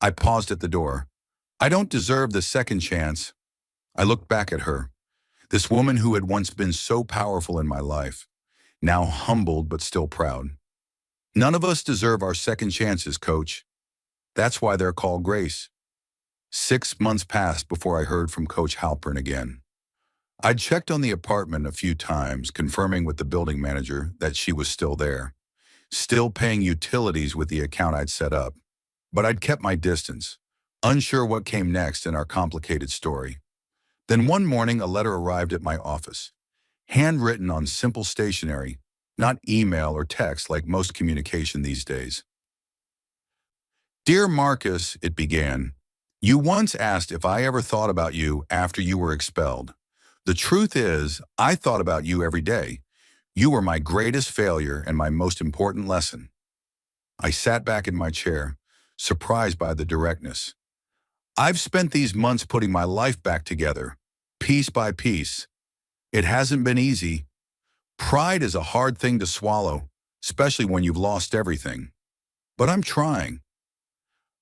I paused at the door. I don't deserve the second chance. I looked back at her, this woman who had once been so powerful in my life, now humbled but still proud. None of us deserve our second chances, coach. That's why they're called grace. 6 months passed before I heard from Coach Halpern again. I'd checked on the apartment a few times, confirming with the building manager that she was still there, still paying utilities with the account I'd set up. But I'd kept my distance, unsure what came next in our complicated story. Then one morning, a letter arrived at my office, handwritten on simple stationery, not email or text like most communication these days. Dear Marcus, it began, you once asked if I ever thought about you after you were expelled. The truth is, I thought about you every day. You were my greatest failure and my most important lesson. I sat back in my chair, surprised by the directness. I've spent these months putting my life back together, piece by piece. It hasn't been easy. Pride is a hard thing to swallow, especially when you've lost everything. But I'm trying.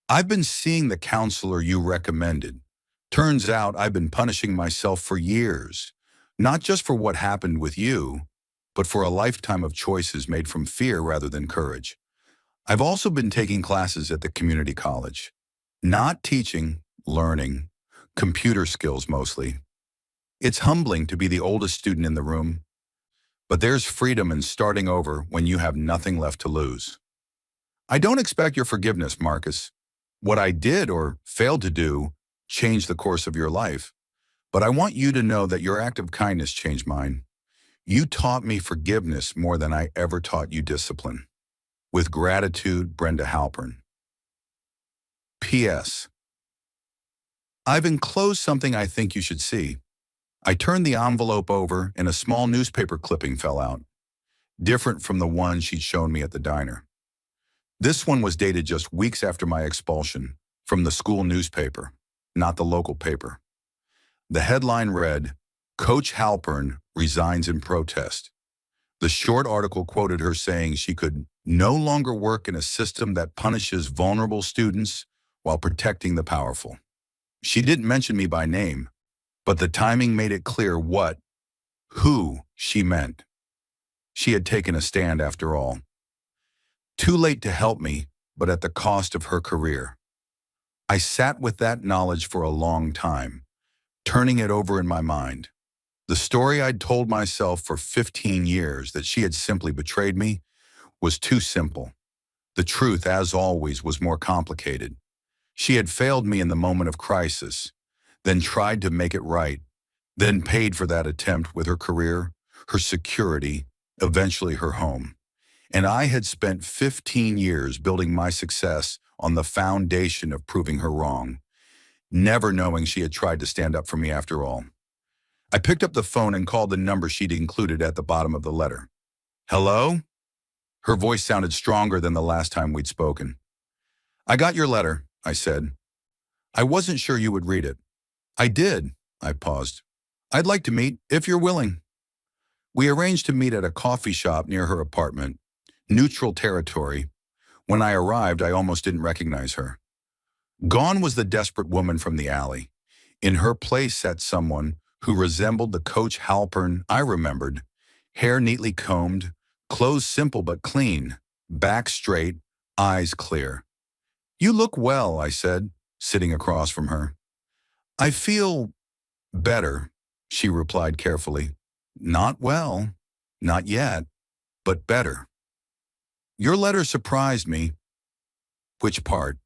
I've been seeing the counselor you recommended. Turns out I've been punishing myself for years, not just for what happened with you, but for a lifetime of choices made from fear rather than courage. I've also been taking classes at the community college. Not teaching, learning, computer skills mostly. It's humbling to be the oldest student in the room, but there's freedom in starting over when you have nothing left to lose. I don't expect your forgiveness, Marcus. What I did or failed to do changed the course of your life, but I want you to know that your act of kindness changed mine. You taught me forgiveness more than I ever taught you discipline. With gratitude, Brenda Halpern. P.S. I've enclosed something I think you should see. I turned the envelope over and a small newspaper clipping fell out, different from the one she'd shown me at the diner. This one was dated just weeks after my expulsion, from the school newspaper, not the local paper. The headline read, Coach Halpern resigns in protest. The short article quoted her saying she could no longer work in a system that punishes vulnerable students while protecting the powerful. She didn't mention me by name, but the timing made it clear who she meant. She had taken a stand after all. Too late to help me, but at the cost of her career. I sat with that knowledge for a long time, turning it over in my mind. The story I'd told myself for 15 years that she had simply betrayed me was too simple. The truth, as always, was more complicated. She had failed me in the moment of crisis, then tried to make it right, then paid for that attempt with her career, her security, eventually her home. And I had spent 15 years building my success on the foundation of proving her wrong, never knowing she had tried to stand up for me after all. I picked up the phone and called the number she'd included at the bottom of the letter. Hello? Her voice sounded stronger than the last time we'd spoken. I got your letter, I said. I wasn't sure you would read it. I did, I paused. I'd like to meet, if you're willing. We arranged to meet at a coffee shop near her apartment, neutral territory. When I arrived, I almost didn't recognize her. Gone was the desperate woman from the alley. In her place sat someone who resembled the Coach Halpern I remembered, hair neatly combed, clothes simple but clean, back straight, eyes clear. You look well, I said, sitting across from her. I feel better, she replied carefully. Not well, not yet, but better. Your letter surprised me. Which part?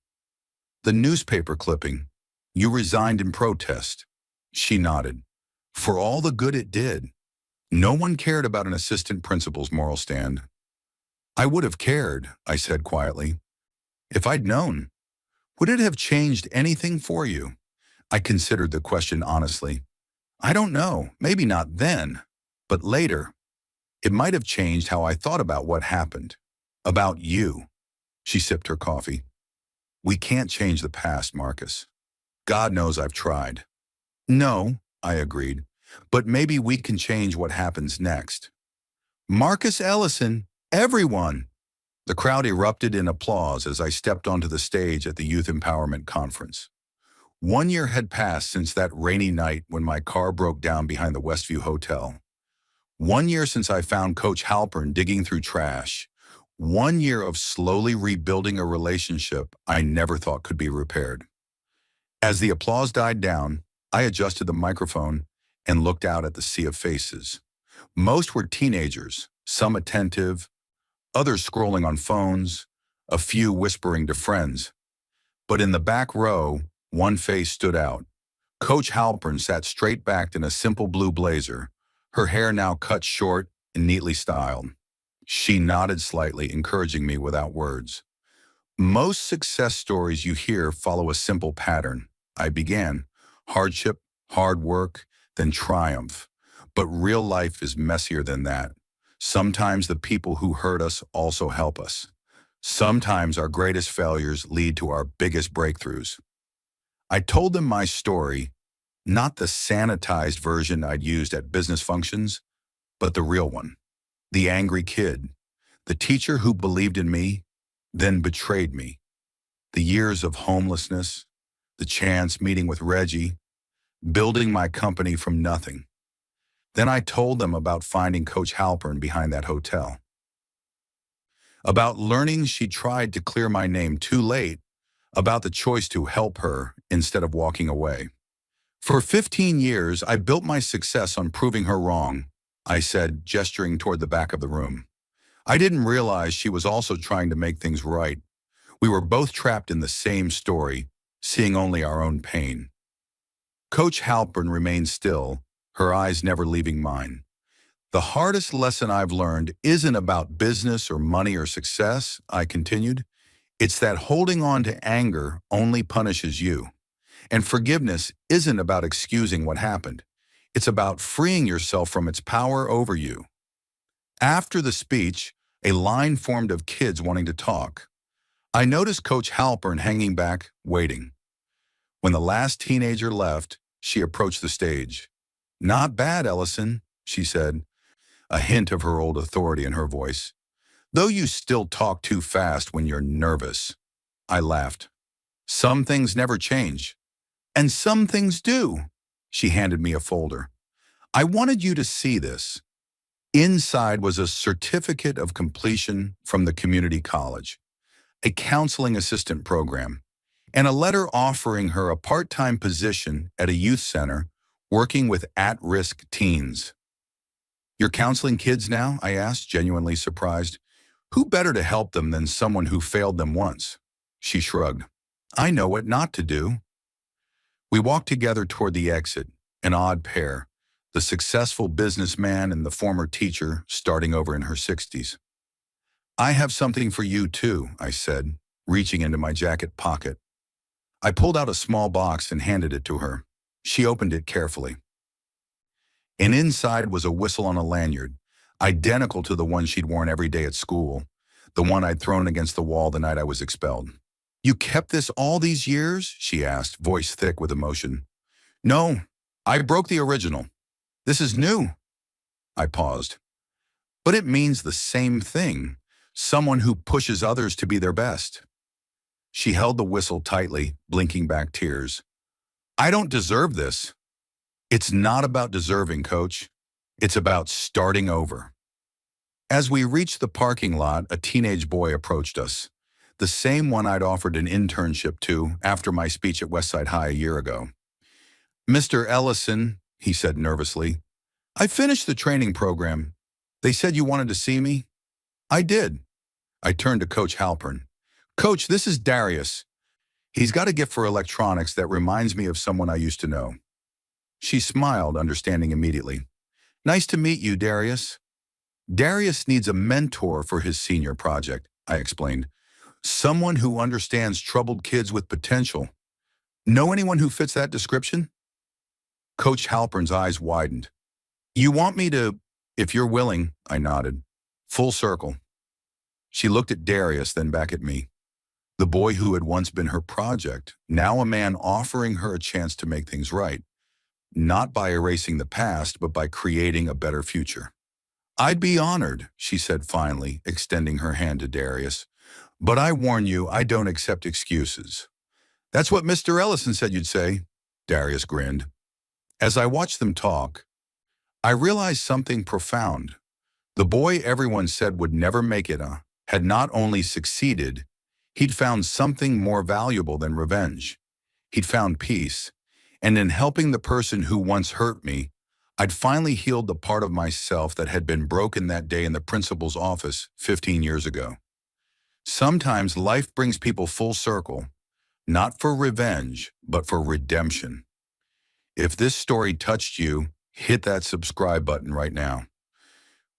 The newspaper clipping. You resigned in protest. She nodded. For all the good it did. No one cared about an assistant principal's moral stand. I would have cared, I said quietly. If I'd known. Would it have changed anything for you? I considered the question honestly. I don't know, maybe not then, but later. It might have changed how I thought about what happened. About you. She sipped her coffee. We can't change the past, Marcus. God knows I've tried. No, I agreed, but maybe we can change what happens next. Marcus Ellison, everyone! The crowd erupted in applause as I stepped onto the stage at the Youth Empowerment Conference. 1 year had passed since that rainy night when my car broke down behind the Westview Hotel. 1 year since I found Coach Halpern digging through trash. 1 year of slowly rebuilding a relationship I never thought could be repaired. As the applause died down, I adjusted the microphone and looked out at the sea of faces. Most were teenagers, some attentive, others scrolling on phones, a few whispering to friends. But in the back row, one face stood out. Coach Halpern sat straight-backed in a simple blue blazer, her hair now cut short and neatly styled. She nodded slightly, encouraging me without words. Most success stories you hear follow a simple pattern. I began. Hardship, hard work, then triumph. But real life is messier than that. Sometimes the people who hurt us also help us. Sometimes our greatest failures lead to our biggest breakthroughs. I told them my story, not the sanitized version I'd used at business functions, but the real one. The angry kid, the teacher who believed in me, then betrayed me. The years of homelessness, the chance meeting with Reggie, building my company from nothing. Then I told them about finding Coach Halpern behind that hotel. About learning she tried to clear my name too late, about the choice to help her instead of walking away. For 15 years, I built my success on proving her wrong, I said, gesturing toward the back of the room. I didn't realize she was also trying to make things right. We were both trapped in the same story, seeing only our own pain. Coach Halpern remained still, her eyes never leaving mine. The hardest lesson I've learned isn't about business or money or success, I continued. It's that holding on to anger only punishes you. And forgiveness isn't about excusing what happened. It's about freeing yourself from its power over you. After the speech, a line formed of kids wanting to talk. I noticed Coach Halpern hanging back, waiting. When the last teenager left, she approached the stage. Not bad, Ellison, she said, a hint of her old authority in her voice. Though you still talk too fast when you're nervous. I laughed. Some things never change. And some things do. She handed me a folder. I wanted you to see this. Inside was a certificate of completion from the community college, a counseling assistant program, and a letter offering her a part-time position at a youth center working with at-risk teens. You're counseling kids now? I asked, genuinely surprised. Who better to help them than someone who failed them once? She shrugged. I know what not to do. We walked together toward the exit, an odd pair, the successful businessman and the former teacher starting over in her 60s. I have something for you too, I said, reaching into my jacket pocket. I pulled out a small box and handed it to her. She opened it carefully. And inside was a whistle on a lanyard, identical to the one she'd worn every day at school, the one I'd thrown against the wall the night I was expelled. You kept this all these years? She asked, voice thick with emotion. No, I broke the original. This is new. I paused. But it means the same thing, someone who pushes others to be their best. She held the whistle tightly, blinking back tears. I don't deserve this. It's not about deserving, Coach. It's about starting over. As we reached the parking lot, a teenage boy approached us, the same one I'd offered an internship to after my speech at Westside High a year ago. Mr. Ellison, he said nervously, I finished the training program. They said you wanted to see me? I did. I turned to Coach Halpern. Coach, this is Darius. He's got a gift for electronics that reminds me of someone I used to know. She smiled, understanding immediately. Nice to meet you, Darius. Darius needs a mentor for his senior project, I explained. Someone who understands troubled kids with potential. Know anyone who fits that description? Coach Halpern's eyes widened. You want me to, if you're willing, I nodded. Full circle. She looked at Darius, then back at me. The boy who had once been her project, now a man offering her a chance to make things right. Not by erasing the past, but by creating a better future. I'd be honored, she said finally, extending her hand to Darius. But I warn you, I don't accept excuses. That's what Mr. Ellison said you'd say, Darius grinned. As I watched them talk, I realized something profound. The boy everyone said would never make it had not only succeeded, he'd found something more valuable than revenge. He'd found peace, and in helping the person who once hurt me, I'd finally healed the part of myself that had been broken that day in the principal's office 15 years ago. Sometimes life brings people full circle, not for revenge, but for redemption. If this story touched you, hit that subscribe button right now.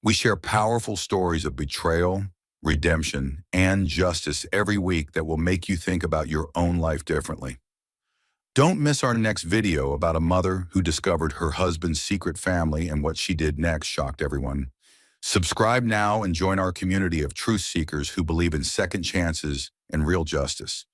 We share powerful stories of betrayal, redemption, and justice every week that will make you think about your own life differently. Don't miss our next video about a mother who discovered her husband's secret family, and what she did next shocked everyone. Subscribe now and join our community of truth seekers who believe in second chances and real justice.